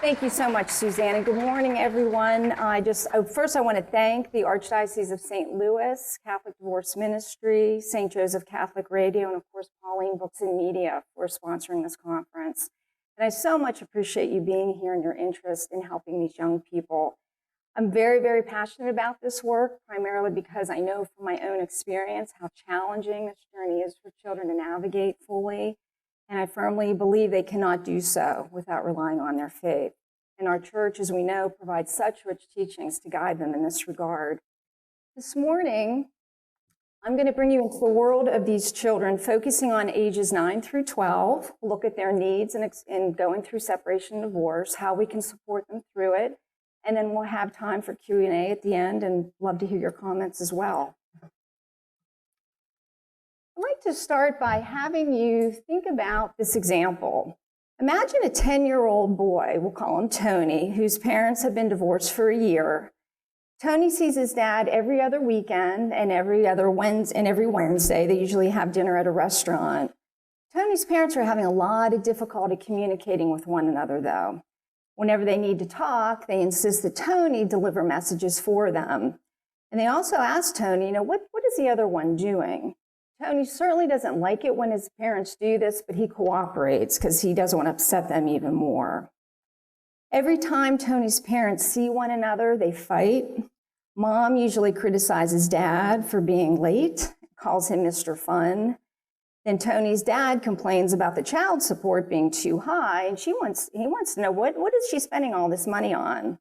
Thank you so much, Suzanne, and good morning, everyone. First I want to thank the Archdiocese of St. Louis, Catholic Divorce Ministry, St. Joseph Catholic Radio, and of course, Pauline Books and Media for sponsoring this conference. And I so much appreciate you being here and your interest in helping these young people. I'm very, very passionate about this work, primarily because I know from my own experience how challenging this journey is for children to navigate fully. And I firmly believe they cannot do so without relying on their faith. And our church, as we know, provides such rich teachings to guide them in this regard. This morning, I'm going to bring you into the world of these children, focusing on ages 9 through 12, look at their needs in going through separation and divorce, how we can support them through it, and then we'll have time for Q&A at the end, and love to hear your comments as well. I'd like to start by having you think about this example. Imagine a 10-year-old boy, we'll call him Tony, whose parents have been divorced for a year. Tony sees his dad every other weekend and every Wednesday. They usually have dinner at a restaurant. Tony's parents are having a lot of difficulty communicating with one another, though. Whenever they need to talk, they insist that Tony deliver messages for them. And they also ask Tony, what is the other one doing? Tony certainly doesn't like it when his parents do this, but he cooperates because he doesn't want to upset them even more. Every time Tony's parents see one another, they fight. Mom usually criticizes Dad for being late, calls him Mr. Fun. Then Tony's dad complains about the child support being too high, and he wants to know what is she spending all this money on.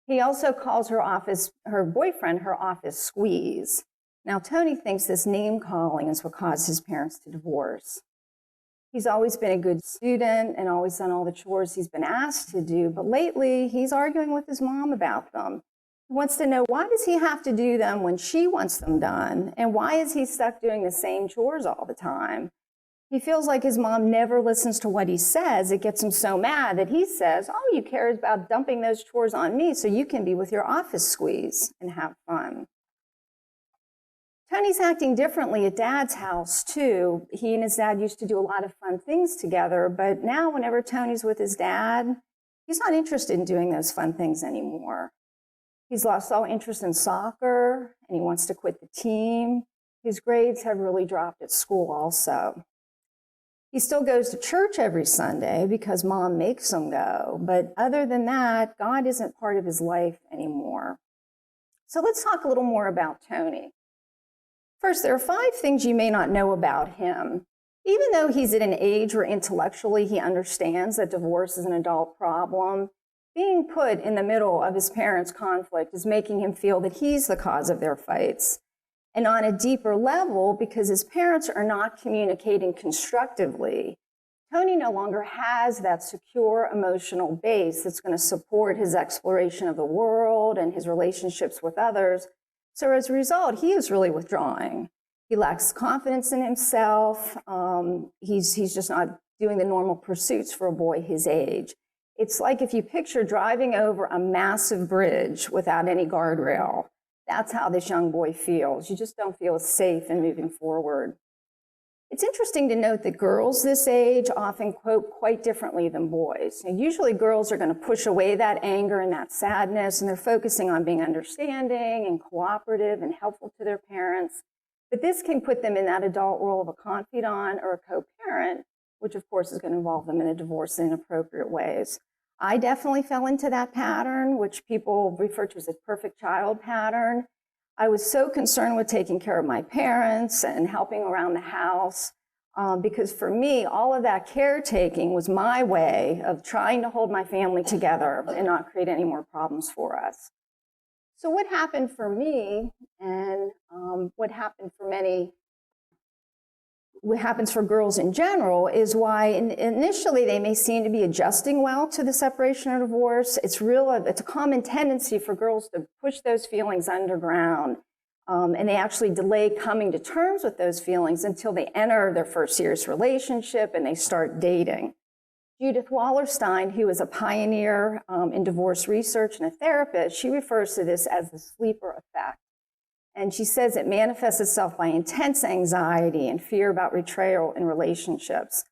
He also calls her boyfriend her office squeeze. Now, Tony thinks this name calling is what caused his parents to divorce. He's always been a good student and always done all the chores he's been asked to do, but lately he's arguing with his mom about them. He wants to know, why does he have to do them when she wants them done? And why is he stuck doing the same chores all the time? He feels like his mom never listens to what he says. It gets him so mad that he says, all you care is about dumping those chores on me so you can be with your office squeeze and have fun. Tony's acting differently at Dad's house, too. He and his dad used to do a lot of fun things together, but now whenever Tony's with his dad, he's not interested in doing those fun things anymore. He's lost all interest in soccer, and he wants to quit the team. His grades have really dropped at school also. He still goes to church every Sunday because Mom makes him go, but other than that, God isn't part of his life anymore. So let's talk a little more about Tony. First, there are 5 things you may not know about him. Even though he's at an age where intellectually he understands that divorce is an adult problem, being put in the middle of his parents' conflict is making him feel that he's the cause of their fights. And on a deeper level, because his parents are not communicating constructively, Tony no longer has that secure emotional base that's going to support his exploration of the world and his relationships with others. So as a result, he is really withdrawing. He lacks confidence in himself. He's just not doing the normal pursuits for a boy his age. It's like if you picture driving over a massive bridge without any guardrail. That's how this young boy feels. You just don't feel safe in moving forward. It's interesting to note that girls this age often cope quite differently than boys. And usually girls are going to push away that anger and that sadness, and they're focusing on being understanding and cooperative and helpful to their parents. But this can put them in that adult role of a confidant or a co-parent, which of course is going to involve them in a divorce in inappropriate ways. I definitely fell into that pattern, which people refer to as a perfect child pattern. I was so concerned with taking care of my parents and helping around the house because for me, all of that caretaking was my way of trying to hold my family together and not create any more problems for us. So what happened for me and what happened for many, what happens for girls in general is why initially they may seem to be adjusting well to the separation or divorce. It's a common tendency for girls to push those feelings underground, and they actually delay coming to terms with those feelings until they enter their first serious relationship and they start dating. Judith Wallerstein, who is a pioneer in divorce research and a therapist, she refers to this as the sleeper effect. And she says it manifests itself by intense anxiety and fear about betrayal in relationships.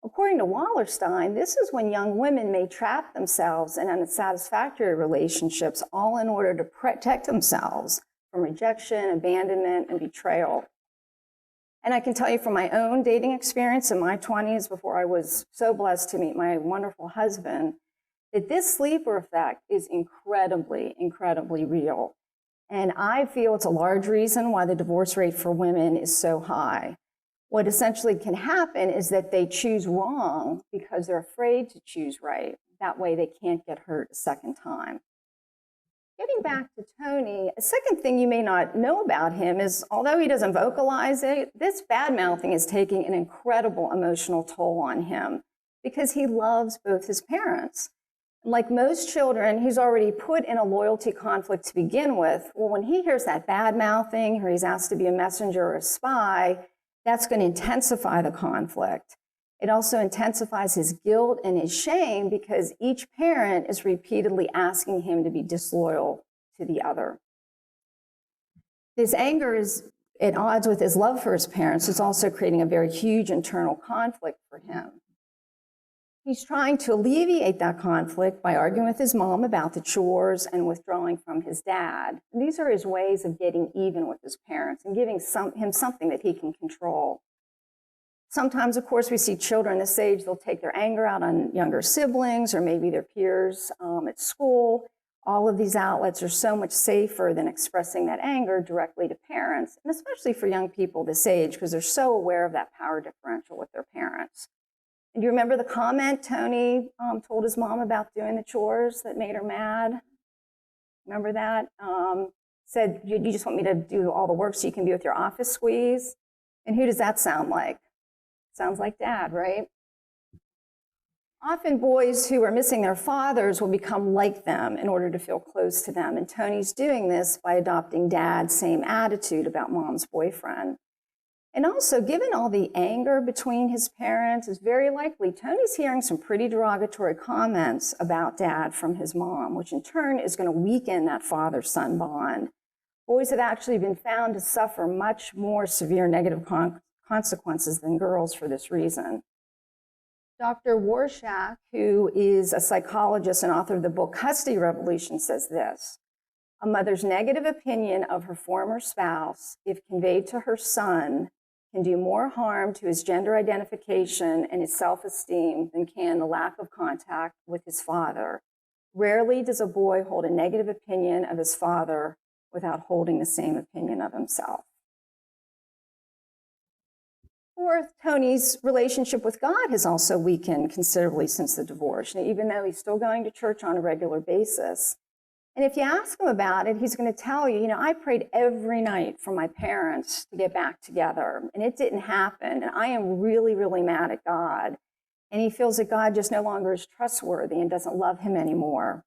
According to Wallerstein, this is when young women may trap themselves in unsatisfactory relationships, all in order to protect themselves from rejection, abandonment, and betrayal. And I can tell you from my own dating experience in my 20s, before I was so blessed to meet my wonderful husband, that this sleeper effect is incredibly, incredibly real. And I feel it's a large reason why the divorce rate for women is so high. What essentially can happen is that they choose wrong because they're afraid to choose right. That way they can't get hurt a second time. Getting back to Tony, a second thing you may not know about him is, although he doesn't vocalize it, this bad-mouthing is taking an incredible emotional toll on him because he loves both his parents. Like most children, he's already put in a loyalty conflict to begin with. Well, when he hears that bad-mouthing, or he's asked to be a messenger or a spy, that's going to intensify the conflict. It also intensifies his guilt and his shame because each parent is repeatedly asking him to be disloyal to the other. His anger is at odds with his love for his parents. It's also creating a very huge internal conflict for him. He's trying to alleviate that conflict by arguing with his mom about the chores and withdrawing from his dad. And these are his ways of getting even with his parents and giving him something that he can control. Sometimes, of course, we see children this age, they'll take their anger out on younger siblings or maybe their peers at school. All of these outlets are so much safer than expressing that anger directly to parents, and especially for young people this age, because they're so aware of that power differential with their parents. And do you remember the comment Tony told his mom about doing the chores that made her mad? Remember that? Said, you just want me to do all the work so you can be with your office squeeze? And who does that sound like? Sounds like Dad, right? Often boys who are missing their fathers will become like them in order to feel close to them. And Tony's doing this by adopting Dad's same attitude about Mom's boyfriend. And also, given all the anger between his parents, it's very likely Tony's hearing some pretty derogatory comments about Dad from his mom, which in turn is going to weaken that father-son bond. Boys have actually been found to suffer much more severe negative consequences than girls for this reason. Dr. Warshak, who is a psychologist and author of the book Custody Revolution, says this: a mother's negative opinion of her former spouse, if conveyed to her son, can do more harm to his gender identification and his self-esteem than can the lack of contact with his father. Rarely does a boy hold a negative opinion of his father without holding the same opinion of himself. Fourth, Tony's relationship with God has also weakened considerably since the divorce, even though he's still going to church on a regular basis. And if you ask him about it, he's going to tell you, I prayed every night for my parents to get back together, and it didn't happen, and I am really, really mad at God. And he feels that God just no longer is trustworthy and doesn't love him anymore.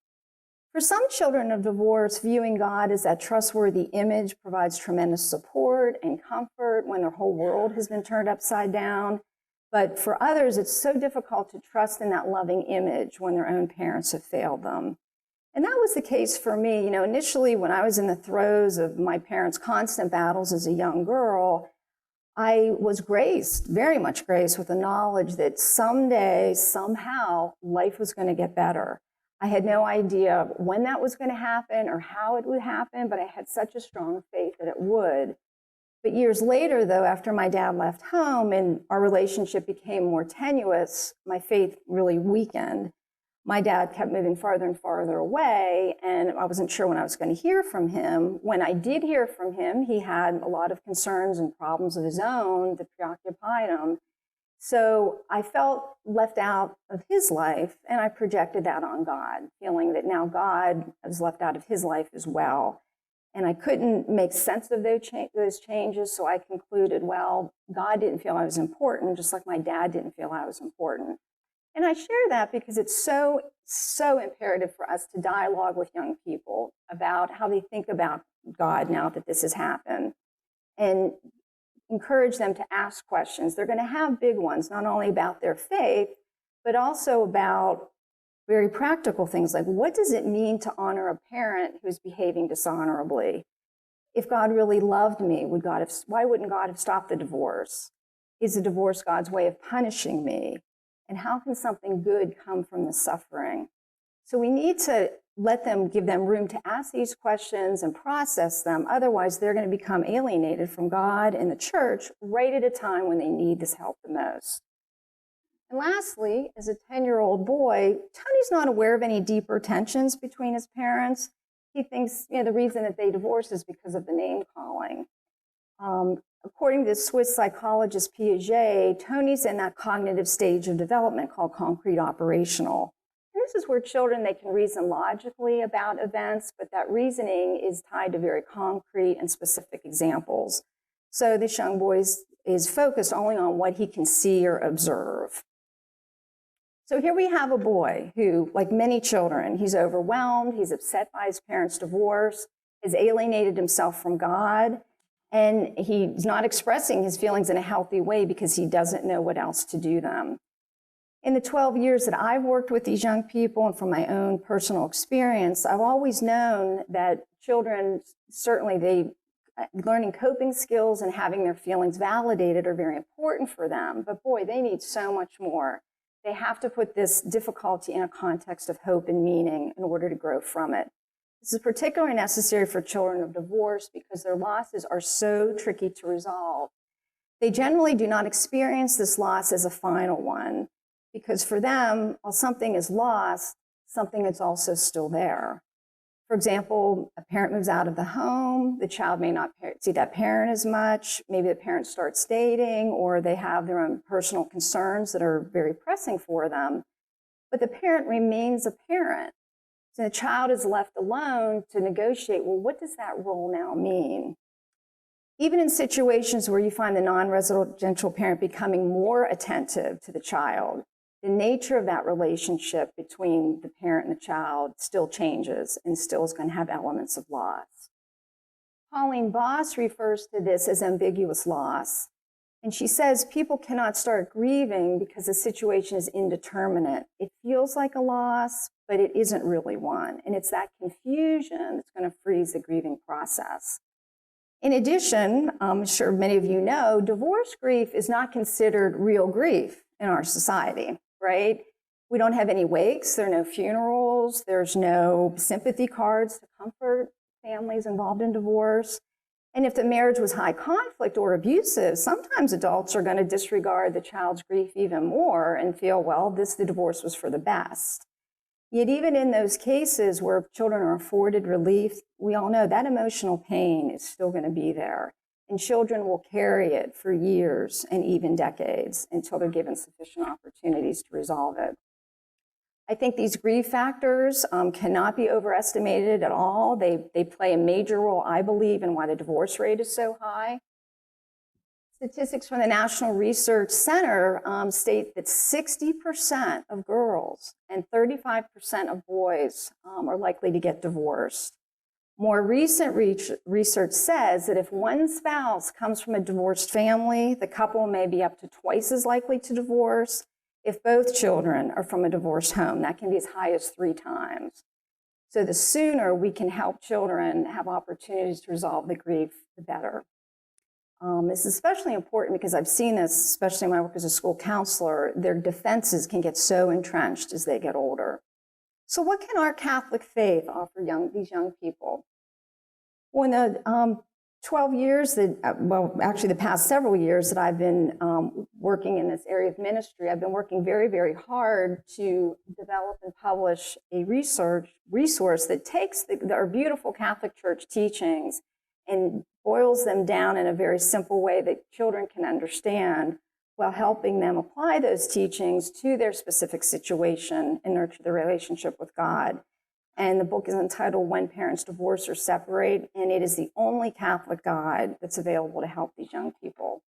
For some children of divorce, viewing God as that trustworthy image provides tremendous support and comfort when their whole world has been turned upside down. But for others, it's so difficult to trust in that loving image when their own parents have failed them. And that was the case for me. Initially, when I was in the throes of my parents' constant battles as a young girl, I was graced, very much graced, with the knowledge that someday, somehow, life was going to get better. I had no idea when that was going to happen or how it would happen, but I had such a strong faith that it would. But years later, though, after my dad left home and our relationship became more tenuous, my faith really weakened. My dad kept moving farther and farther away, and I wasn't sure when I was going to hear from him. When I did hear from him, he had a lot of concerns and problems of his own that preoccupied him. So I felt left out of his life, and I projected that on God, feeling that now God was left out of his life as well. And I couldn't make sense of those changes, so I concluded, well, God didn't feel I was important, just like my dad didn't feel I was important. And I share that because it's so imperative for us to dialogue with young people about how they think about God now that this has happened, and encourage them to ask questions. They're going to have big ones, not only about their faith, but also about very practical things like, what does it mean to honor a parent who's behaving dishonorably? If God really loved me, why wouldn't God have stopped the divorce? Is the divorce God's way of punishing me? And how can something good come from the suffering? So we need to give them room to ask these questions and process them. Otherwise, they're going to become alienated from God and the church right at a time when they need this help the most. And lastly, as a 10-year-old boy, Tony's not aware of any deeper tensions between his parents. He thinks the reason that they divorced is because of the name calling. According to the Swiss psychologist Piaget, Tony's in that cognitive stage of development called concrete operational. And this is where children, they can reason logically about events, but that reasoning is tied to very concrete and specific examples. So this young boy is focused only on what he can see or observe. So here we have a boy who, like many children, he's overwhelmed, he's upset by his parents' divorce, has alienated himself from God, and he's not expressing his feelings in a healthy way because he doesn't know what else to do them. In the 12 years that I've worked with these young people, and from my own personal experience, I've always known that children, certainly learning coping skills and having their feelings validated are very important for them, but boy, they need so much more. They have to put this difficulty in a context of hope and meaning in order to grow from it. This is particularly necessary for children of divorce because their losses are so tricky to resolve. They generally do not experience this loss as a final one because for them, while something is lost, something is also still there. For example, a parent moves out of the home, the child may not see that parent as much, maybe the parent starts dating, or they have their own personal concerns that are very pressing for them, but the parent remains a parent. So the child is left alone to negotiate, well, what does that role now mean? Even in situations where you find the non-residential parent becoming more attentive to the child, the nature of that relationship between the parent and the child still changes and still is going to have elements of loss. Pauline Boss refers to this as ambiguous loss. And she says people cannot start grieving because the situation is indeterminate. It feels like a loss, but it isn't really one. And it's that confusion that's going to freeze the grieving process. In addition, I'm sure many of you know, divorce grief is not considered real grief in our society, right? We don't have any wakes, there are no funerals, there's no sympathy cards to comfort families involved in divorce. And if the marriage was high conflict or abusive, sometimes adults are going to disregard the child's grief even more and feel, well, the divorce was for the best. Yet even in those cases where children are afforded relief, we all know that emotional pain is still going to be there. And children will carry it for years and even decades until they're given sufficient opportunities to resolve it. I think these grief factors cannot be overestimated at all. They play a major role, I believe, in why the divorce rate is so high. Statistics from the National Research Center state that 60% of girls and 35% of boys are likely to get divorced. More recent research says that if one spouse comes from a divorced family, the couple may be up to twice as likely to divorce. If both children are from a divorced home, that can be as high as 3 times. So the sooner we can help children have opportunities to resolve the grief, the better. This is especially important because I've seen this, especially when I work as a school counselor, their defenses can get so entrenched as they get older. So what can our Catholic faith offer these young people? Well, in the 12 years actually the past several years that I've been working in this area of ministry, I've been working very, very hard to develop and publish a resource that takes our beautiful Catholic Church teachings and boils them down in a very simple way that children can understand while helping them apply those teachings to their specific situation and nurture the relationship with God. And the book is entitled When Parents Divorce or Separate, and it is the only Catholic guide that's available to help these young people.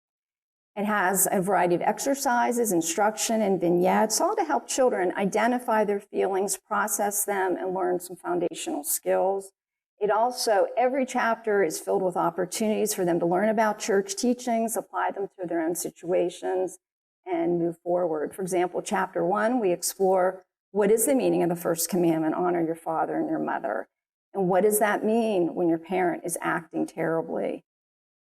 It has a variety of exercises, instruction, and vignettes, all to help children identify their feelings, process them, and learn some foundational skills. It also, every chapter is filled with opportunities for them to learn about church teachings, apply them to their own situations, and move forward. For example, chapter 1, we explore what is the meaning of the first commandment, honor your father and your mother? And what does that mean when your parent is acting terribly?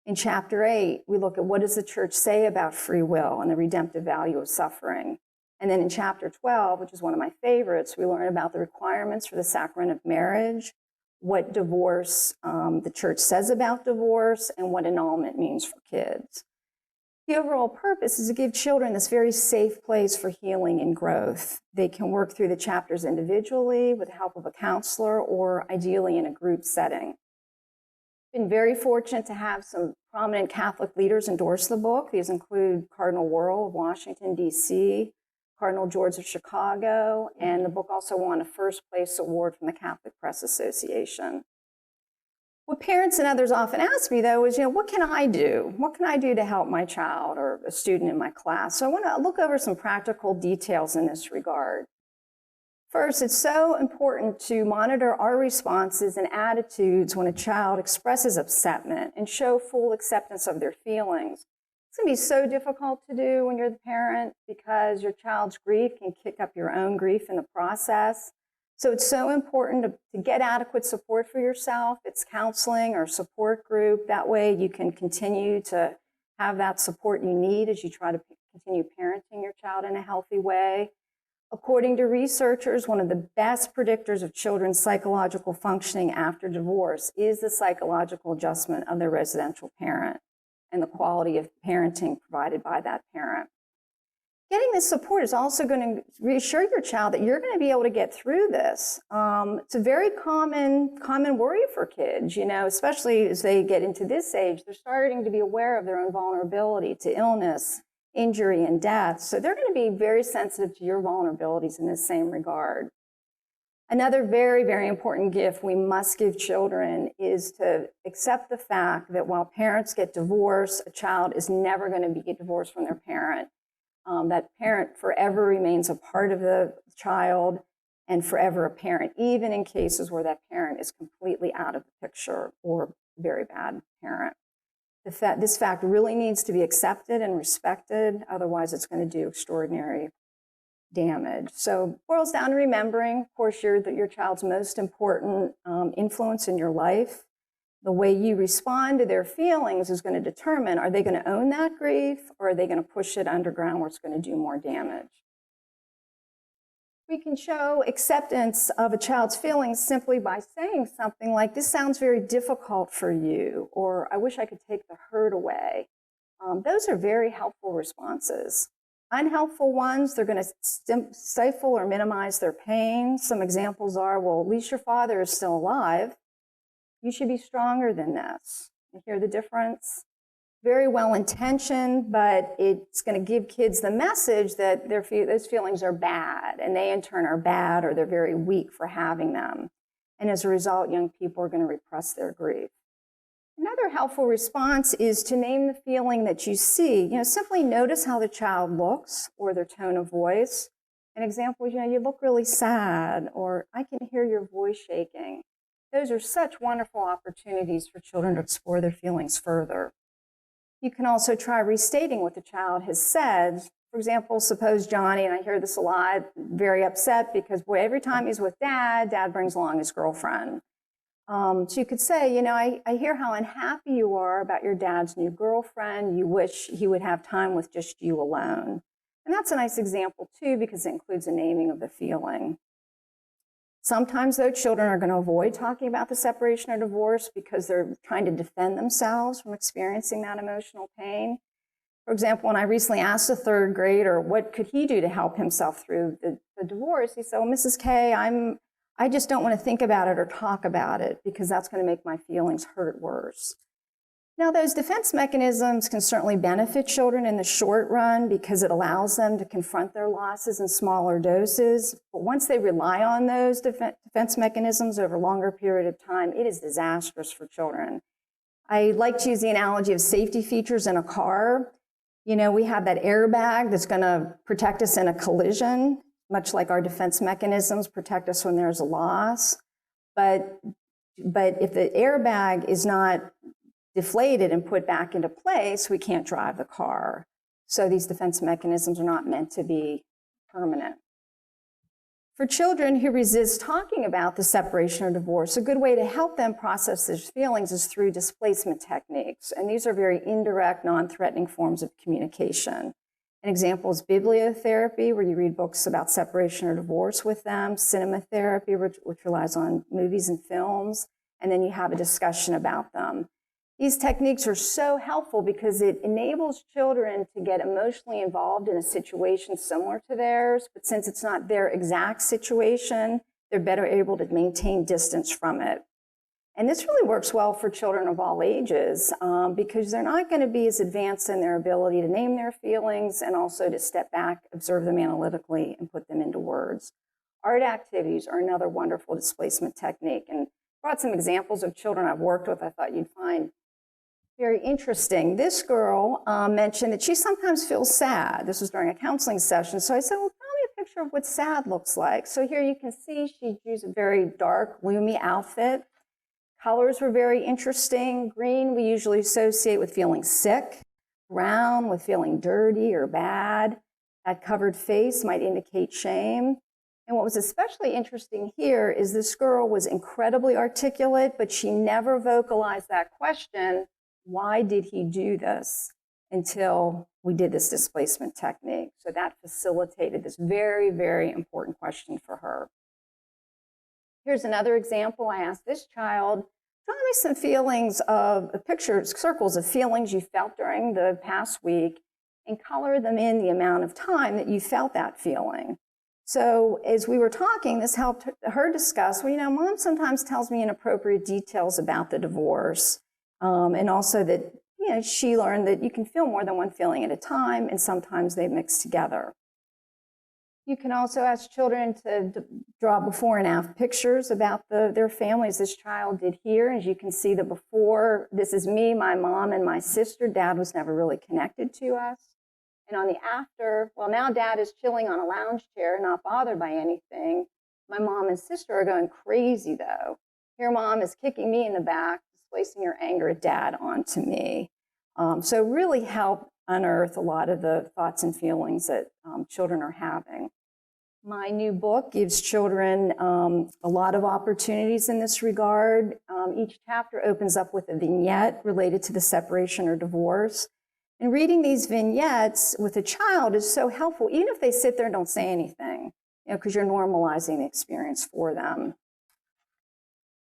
In chapter 8, we look at what does the church say about free will and the redemptive value of suffering. And then in chapter 12, which is one of my favorites, we learn about the requirements for the sacrament of marriage, what divorce, the church says about divorce, and what annulment means for kids. The overall purpose is to give children this very safe place for healing and growth. They can work through the chapters individually with the help of a counselor or ideally in a group setting. Been very fortunate to have some prominent Catholic leaders endorse the book. These include Cardinal Wuerl of Washington, D.C., Cardinal George of Chicago, and the book also won a first place award from the Catholic Press Association. What parents and others often ask me, though, is, what can I do? What can I do to help my child or a student in my class? So I want to look over some practical details in this regard. First, it's so important to monitor our responses and attitudes when a child expresses upsetment and show full acceptance of their feelings. It's going to be so difficult to do when you're the parent because your child's grief can kick up your own grief in the process. So it's so important to get adequate support for yourself. It's counseling or support group. That way you can continue to have that support you need as you try to continue parenting your child in a healthy way. According to researchers, one of the best predictors of children's psychological functioning after divorce is the psychological adjustment of their residential parent and the quality of parenting provided by that parent. Getting this support is also going to reassure your child that you're going to be able to get through this. It's a very common worry for kids, especially as they get into this age. They're starting to be aware of their own vulnerability to illness, injury, and death. So they're going to be very sensitive to your vulnerabilities in this same regard. Another very, very important gift we must give children is to accept the fact that while parents get divorced, a child is never going to get divorced from their parent. That parent forever remains a part of the child and forever a parent, even in cases where that parent is completely out of the picture or a very bad parent. This fact really needs to be accepted and respected, otherwise it's going to do extraordinary damage. So it boils down to remembering, of course, your child's most important influence in your life. The way you respond to their feelings is going to determine, are they going to own that grief or are they going to push it underground where it's going to do more damage? We can show acceptance of a child's feelings simply by saying something like, this sounds very difficult for you, or I wish I could take the hurt away. Those are very helpful responses. Unhelpful ones, they're going to stifle or minimize their pain. Some examples are, well, at least your father is still alive. You should be stronger than this. You hear the difference? Very well intentioned, but it's going to give kids the message that those feelings are bad, and they in turn are bad or they're very weak for having them. And as a result, young people are going to repress their grief. Another helpful response is to name the feeling that you see. Simply notice how the child looks or their tone of voice. An example is, you look really sad, or I can hear your voice shaking. Those are such wonderful opportunities for children to explore their feelings further. You can also try restating what the child has said. For example, suppose Johnny, and I hear this a lot, very upset because, boy, every time he's with Dad brings along his girlfriend. So you could say, I hear how unhappy you are about your dad's new girlfriend. You wish he would have time with just you alone. And that's a nice example, too, because it includes a naming of the feeling. Sometimes, though, children are going to avoid talking about the separation or divorce because they're trying to defend themselves from experiencing that emotional pain. For example, when I recently asked a third grader what could he do to help himself through the divorce, he said, well, Mrs. K, I just don't want to think about it or talk about it because that's going to make my feelings hurt worse. Now, those defense mechanisms can certainly benefit children in the short run because it allows them to confront their losses in smaller doses. But once they rely on those defense mechanisms over a longer period of time, it is disastrous for children. I like to use the analogy of safety features in a car. We have that airbag that's going to protect us in a collision, much like our defense mechanisms protect us when there's a loss. But if the airbag is not deflated and put back into place, we can't drive the car. So these defense mechanisms are not meant to be permanent. For children who resist talking about the separation or divorce, a good way to help them process their feelings is through displacement techniques. And these are very indirect, non-threatening forms of communication. An example is bibliotherapy, where you read books about separation or divorce with them, cinema therapy, which relies on movies and films, and then you have a discussion about them. These techniques are so helpful because it enables children to get emotionally involved in a situation similar to theirs, but since it's not their exact situation, they're better able to maintain distance from it. And this really works well for children of all ages because they're not going to be as advanced in their ability to name their feelings and also to step back, observe them analytically, and put them into words. Art activities are another wonderful displacement technique. And I brought some examples of children I've worked with I thought you'd find very interesting. This girl mentioned that she sometimes feels sad. This was during a counseling session. So I said, well, tell me a picture of what sad looks like. So here you can see she used a very dark, gloomy outfit. Colors were very interesting. Green we usually associate with feeling sick. Brown with feeling dirty or bad. That covered face might indicate shame. And what was especially interesting here is this girl was incredibly articulate, but she never vocalized that question, why did he do this, until we did this displacement technique. So that facilitated this very, very important question for her. Here's another example. I asked this child, draw me some feelings of pictures, circles of feelings you felt during the past week, and color them in the amount of time that you felt that feeling. So as we were talking, this helped her discuss, well, you know, Mom sometimes tells me inappropriate details about the divorce. And also that, you know, she learned that you can feel more than one feeling at a time, and sometimes they mix together. You can also ask children to draw before and after pictures about their families. This child did here. As you can see the before, this is me, my mom, and my sister. Dad was never really connected to us. And on the after, well, now Dad is chilling on a lounge chair, not bothered by anything. My mom and sister are going crazy, though. Here, Mom is kicking me in the back, displacing your anger at Dad onto me. So really help unearth a lot of the thoughts and feelings that children are having. My new book gives children a lot of opportunities in this regard. Each chapter opens up with a vignette related to the separation or divorce. And reading these vignettes with a child is so helpful, even if they sit there and don't say anything, you know, because you're normalizing the experience for them.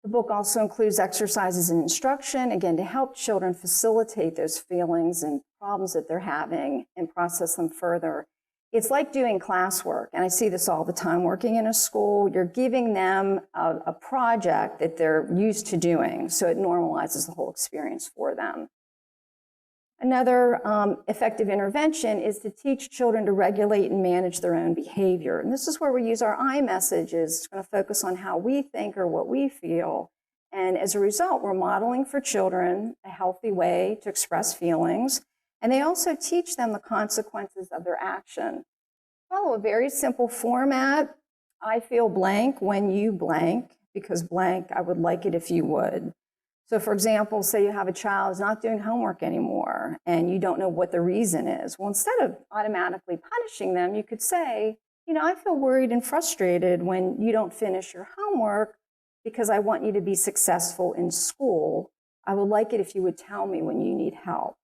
The book also includes exercises and instruction, again, to help children facilitate those feelings and problems that they're having and process them further. It's like doing classwork, and I see this all the time working in a school. You're giving them a project that they're used to doing, so it normalizes the whole experience for them. Another effective intervention is to teach children to regulate and manage their own behavior. And this is where we use our I messages. It's going to focus on how we think or what we feel. And as a result, we're modeling for children a healthy way to express feelings. And they also teach them the consequences of their action. Follow a very simple format. I feel blank when you blank, because blank, I would like it if you would. So for example, say you have a child who's not doing homework anymore and you don't know what the reason is. Well, instead of automatically punishing them, you could say, you know, I feel worried and frustrated when you don't finish your homework because I want you to be successful in school. I would like it if you would tell me when you need help.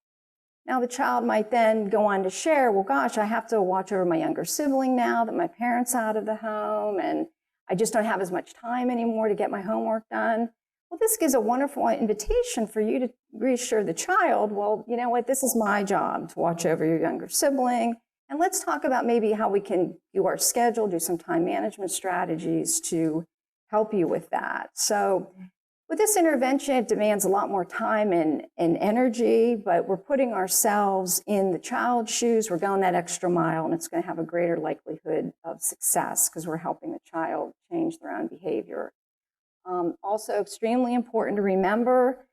Now the child might then go on to share, well, gosh, I have to watch over my younger sibling now that my parents are out of the home and I just don't have as much time anymore to get my homework done. Well, this gives a wonderful invitation for you to reassure the child, well, you know what, this is my job to watch over your younger sibling. And let's talk about maybe how we can do our schedule, do some time management strategies to help you with that. So with this intervention, it demands a lot more time and energy, but we're putting ourselves in the child's shoes. We're going that extra mile, and it's going to have a greater likelihood of success because we're helping the child change their own behavior. Also extremely important to remember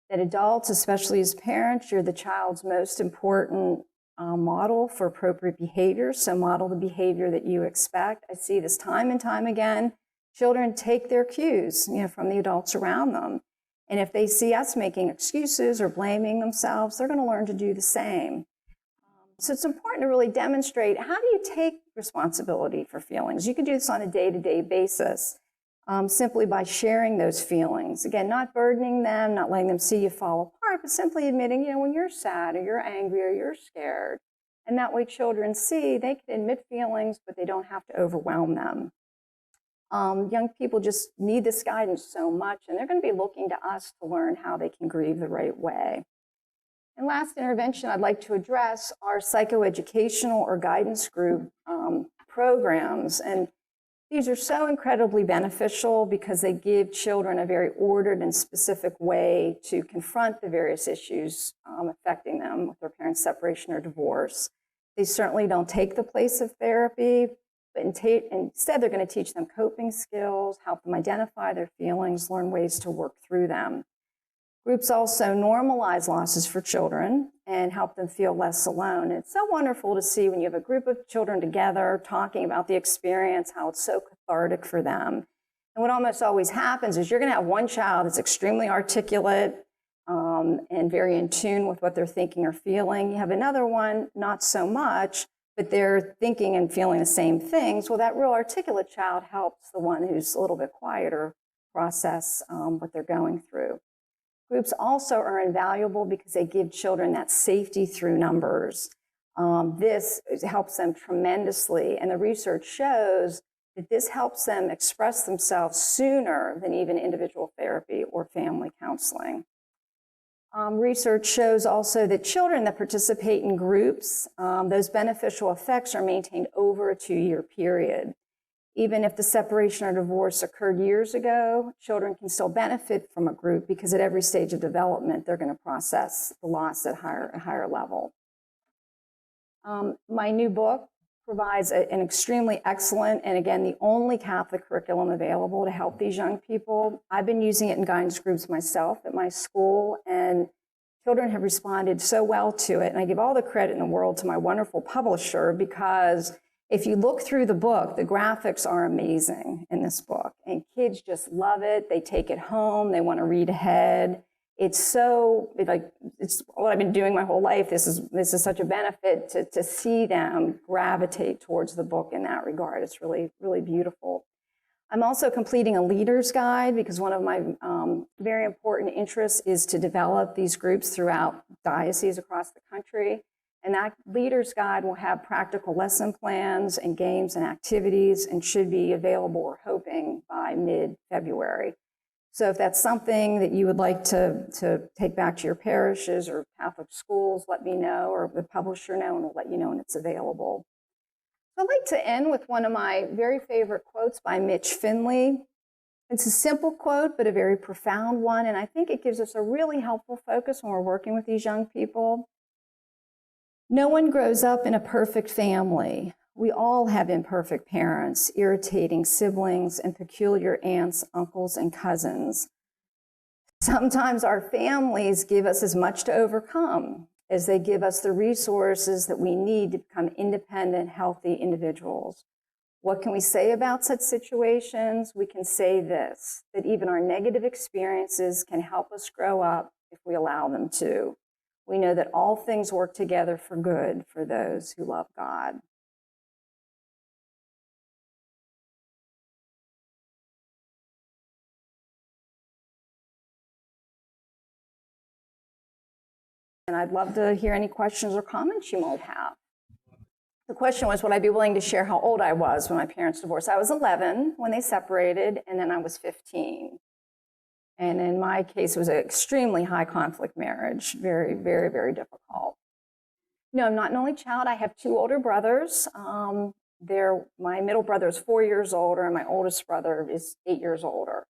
that adults, especially as parents, you're the child's most important model for appropriate behavior. So model the behavior that you expect. I see this time and time again. Children take their cues, you know, from the adults around them. And if they see us making excuses or blaming themselves, they're going to learn to do the same. So it's important to really demonstrate, how do you take responsibility for feelings? You can do this on a day-to-day basis. Simply by sharing those feelings. Again, not burdening them, not letting them see you fall apart, but simply admitting, you know, when you're sad or you're angry or you're scared, And that way children see they can admit feelings, but they don't have to overwhelm them. Young people just need this guidance so much, and they're going to be looking to us to learn how they can grieve the right way. And last intervention I'd like to address are psychoeducational or guidance group programs. And these are so incredibly beneficial because they give children a very ordered and specific way to confront the various issues affecting them with their parents' separation or divorce. They certainly don't take the place of therapy, but instead they're going to teach them coping skills, help them identify their feelings, learn ways to work through them. Groups also normalize losses for children and help them feel less alone. And it's so wonderful to see when you have a group of children together talking about the experience, how it's so cathartic for them. And what almost always happens is you're going to have one child that's extremely articulate and very in tune with what they're thinking or feeling. You have another one, not so much, but they're thinking and feeling the same things. Well, that real articulate child helps the one who's a little bit quieter process what they're going through. Groups also are invaluable because they give children that safety through numbers. This helps them tremendously, and the research shows that this helps them express themselves sooner than even individual therapy or family counseling. Research shows also that children that participate in groups, those beneficial effects are maintained over a 2-year period. Even if the separation or divorce occurred years ago, children can still benefit from a group because at every stage of development, they're going to process the loss at a higher level. My new book provides an extremely excellent, and again, the only Catholic curriculum available to help these young people. I've been using it in guidance groups myself at my school, and children have responded so well to it. And I give all the credit in the world to my wonderful publisher, because if you look through the book, the graphics are amazing in this book, and kids just love it. They take it home. They want to read ahead. It's what I've been doing my whole life. This is such a benefit to see them gravitate towards the book in that regard. It's really, really beautiful. I'm also completing a leader's guide because one of my very important interests is to develop these groups throughout dioceses across the country. And that leader's guide will have practical lesson plans and games and activities and should be available, we're hoping, by mid-February. So if that's something that you would like to take back to your parishes or Catholic schools, let me know, or the publisher know, and we'll let you know when it's available. I'd like to end with one of my very favorite quotes by Mitch Finley. It's a simple quote, but a very profound one, and I think it gives us a really helpful focus when we're working with these young people. No one grows up in a perfect family. We all have imperfect parents, irritating siblings, and peculiar aunts, uncles, and cousins. Sometimes our families give us as much to overcome as they give us the resources that we need to become independent, healthy individuals. What can we say about such situations? We can say this, that even our negative experiences can help us grow up if we allow them to. We know that all things work together for good for those who love God. And I'd love to hear any questions or comments you might have. The question was, would I be willing to share how old I was when my parents divorced? I was 11 when they separated, and then I was 15. And in my case, it was an extremely high conflict marriage, very, very, very difficult. No, I'm not an only child. I have 2 older brothers. My middle brother is 4 years older, and my oldest brother is 8 years older.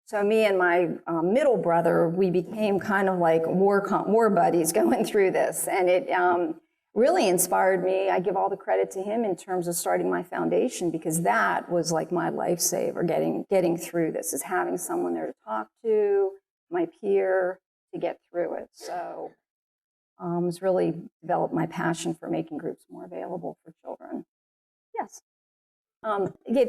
So me and my middle brother, we became kind of like war buddies going through this. And it really inspired me. I give all the credit to him in terms of starting my foundation, because that was like my lifesaver, getting through this, is having someone there to talk to, my peer, to get through it. So it's really developed my passion for making groups more available for children. Yes. They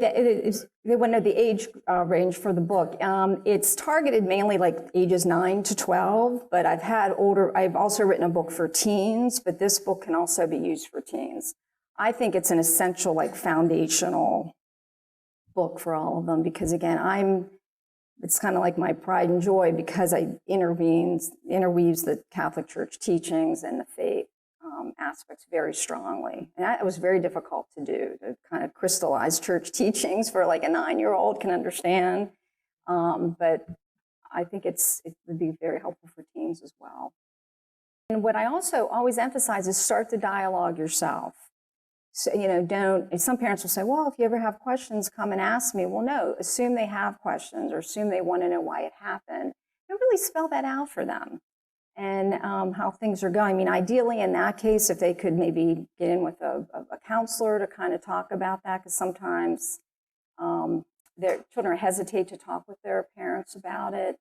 want to know the age range for the book. It's targeted mainly like ages 9 to 12, but I've also written a book for teens, but this book can also be used for teens. I think it's an essential, like, foundational book for all of them, because again, it's kind of like my pride and joy, because I interweaves the Catholic Church teachings and the faith aspects very strongly. And that was very difficult to do, to kind of crystallize church teachings for like a 9-year-old can understand. But I think it would be very helpful for teens as well. And what I also always emphasize is start the dialogue yourself. So, some parents will say, well, if you ever have questions, come and ask me. Well, no, assume they have questions or assume they want to know why it happened. And really spell that out for them and how things are going. I mean, ideally in that case, if they could maybe get in with a counselor to kind of talk about that, because sometimes their children hesitate to talk with their parents about it.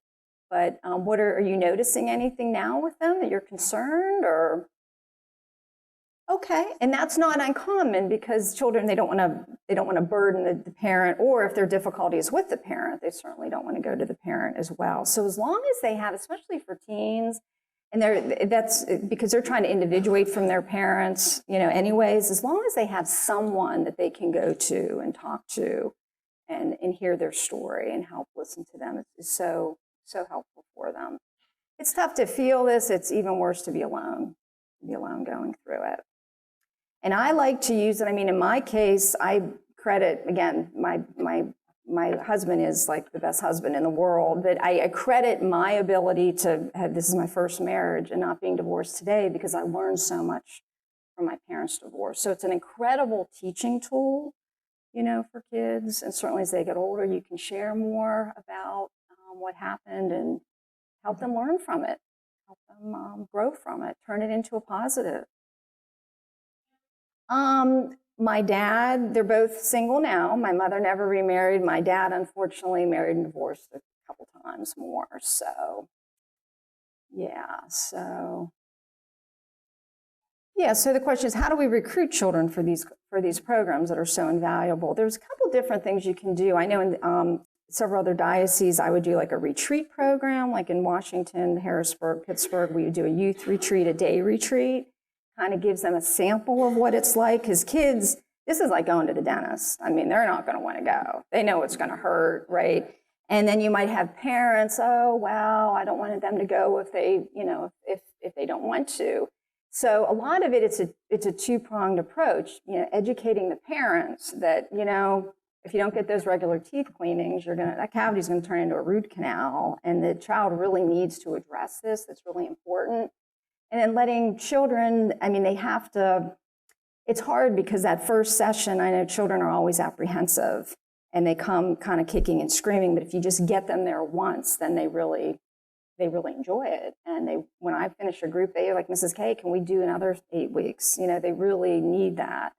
But are you noticing anything now with them that you're concerned or? Okay, and that's not uncommon because children, they don't want to burden the parent, or if there are difficulties with the parent, they certainly don't want to go to the parent as well. So as long as they have, especially for teens, and that's because they're trying to individuate from their parents, anyways, as long as they have someone that they can go to and talk to and hear their story and help listen to them, it's so helpful for them. It's tough to feel this. It's even worse to be alone going through it. And I like to use it. I mean, in my case, I credit, again, my husband is like the best husband in the world, but I credit my ability to have, this is my first marriage and not being divorced today because I learned so much from my parents' divorce. So it's an incredible teaching tool, for kids. And certainly as they get older, you can share more about what happened and help them learn from it, help them grow from it, turn it into a positive. My dad, they're both single now. My mother never remarried. My dad, unfortunately, married and divorced a couple times more. So, so the question is, how do we recruit children for these programs that are so invaluable? There's a couple different things you can do. I know in several other dioceses, I would do like a retreat program, like in Washington, Harrisburg, Pittsburgh, we would do a youth retreat, a day retreat. Kind of gives them a sample of what it's like, because kids, this is like going to the dentist. I mean, they're not going to want to go. They know it's going to hurt, right? And then you might have parents, oh, well, I don't want them to go if they, if they don't want to. So a lot of it, it's a two-pronged approach, educating the parents that, if you don't get those regular teeth cleanings, that cavity's going to turn into a root canal, and the child really needs to address this. That's really important. And then letting children, they have to, it's hard because that first session, I know children are always apprehensive and they come kind of kicking and screaming, but if you just get them there once, then they really enjoy it. And when I finish a group, they're like, Mrs. K, can we do another 8 weeks? They really need that.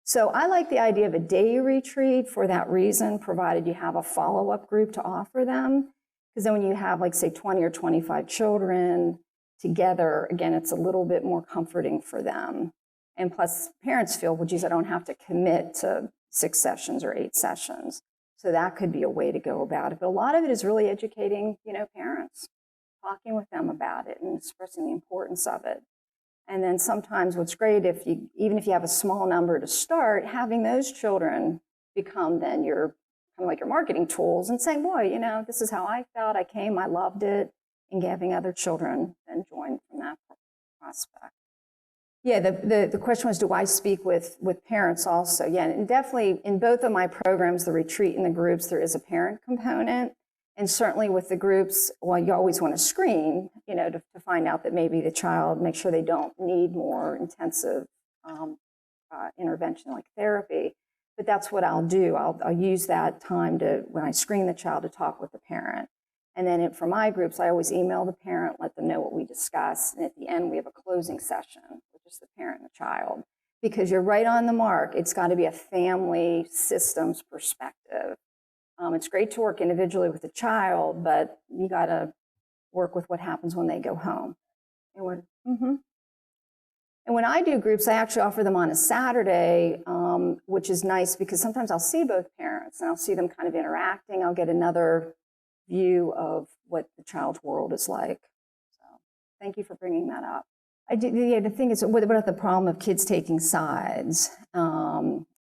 So I like the idea of a day retreat for that reason, provided you have a follow-up group to offer them. Because then when you have, like, say, 20 or 25 children together, again, it's a little bit more comforting for them. And plus, parents feel, well, geez, I don't have to commit to 6 sessions or 8 sessions. So that could be a way to go about it. But a lot of it is really educating, parents, talking with them about it and expressing the importance of it. And then sometimes what's great, even if you have a small number to start, having those children become then your kind of like your marketing tools and saying, boy, this is how I felt. I came, I loved it. And having other children then join from that prospect. Yeah, the question was, do I speak with parents also? Yeah, and definitely in both of my programs, the retreat and the groups, there is a parent component. And certainly with the groups, well, you always want to screen, to find out that maybe the child, make sure they don't need more intensive intervention like therapy. But that's what I'll do. I'll use that time when I screen the child, to talk with the parent. And then for my groups, I always email the parent, let them know what we discussed. And at the end, we have a closing session with just the parent and the child. Because you're right on the mark. It's got to be a family systems perspective. It's great to work individually with the child, but you got to work with what happens when they go home. And when I do groups, I actually offer them on a Saturday, which is nice because sometimes I'll see both parents and I'll see them kind of interacting. I'll get another view of what the child's world is like. So thank you for bringing that up. The thing is, what about the problem of kids taking sides?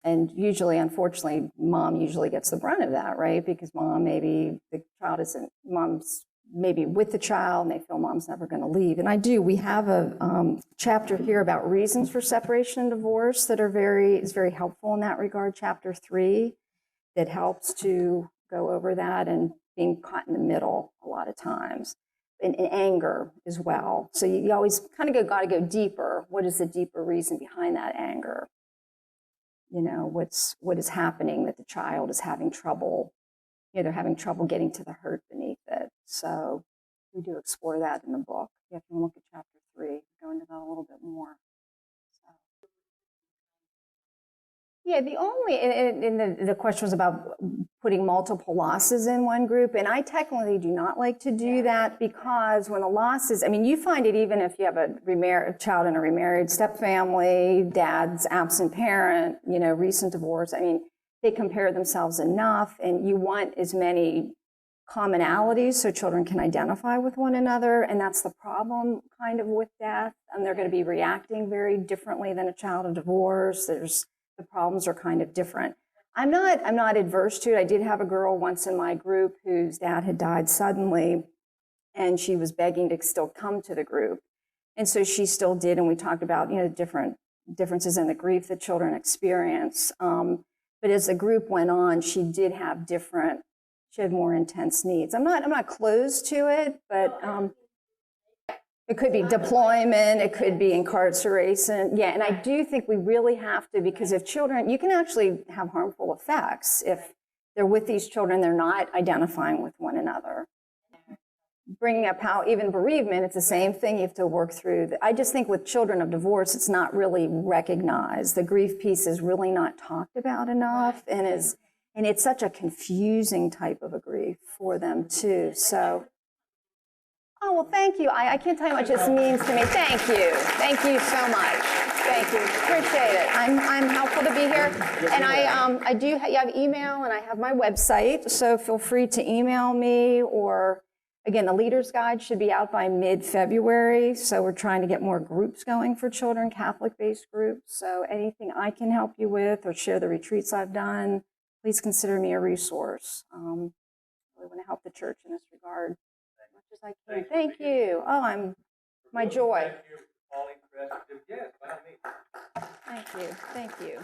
And usually, unfortunately, mom usually gets the brunt of that, right? Because maybe the child isn't, mom's maybe with the child and they feel mom's never going to leave. And we have a chapter here about reasons for separation and divorce that is very helpful in that regard, chapter 3, that helps to go over that and being caught in the middle a lot of times. And anger as well. So you always kind of got to go deeper. What is the deeper reason behind that anger? You know, what is happening that the child is having trouble, you know, they're having trouble getting to the hurt beneath it. So we do explore that in the book. You have to look at chapter 3, go into that a little bit more. So. Yeah, the only, and the question was about putting multiple losses in one group, and I technically do not like to do that because when the losses, I mean, you find it even if you have a child in a remarried stepfamily, dad's absent parent, you know, recent divorce, I mean, they compare themselves enough, and you want as many commonalities so children can identify with one another, and that's the problem kind of with death, and they're going to be reacting very differently than a child of divorce. The problems are kind of different. I'm not adverse to it. I did have a girl once in my group whose dad had died suddenly, and she was begging to still come to the group. And so she still did, and we talked about, you know, different differences in the grief that children experience. But as the group went on, she had more intense needs. I'm not closed to it, but it could be deployment, it could be incarceration. Yeah, and I do think we really have to, because if children, you can actually have harmful effects if they're with these children, they're not identifying with one another. Bringing up how even bereavement, it's the same thing you have to work through. I just think with children of divorce, it's not really recognized. The grief piece is really not talked about enough, and it's such a confusing type of a grief for them too. So. Oh, well, thank you. I can't tell you how much this means to me. Thank you. Thank you so much. Thank you. Appreciate it. I'm helpful to be here. And I do have email, and I have my website, so feel free to email me. Or, again, the Leader's Guide should be out by mid-February, so we're trying to get more groups going for children, Catholic-based groups. So anything I can help you with or share the retreats I've done, please consider me a resource. I really want to help the church in this regard. I can. Thank you. Oh, my joy. Thank you for all interested. Yes, by all means. Thank you. Thank you.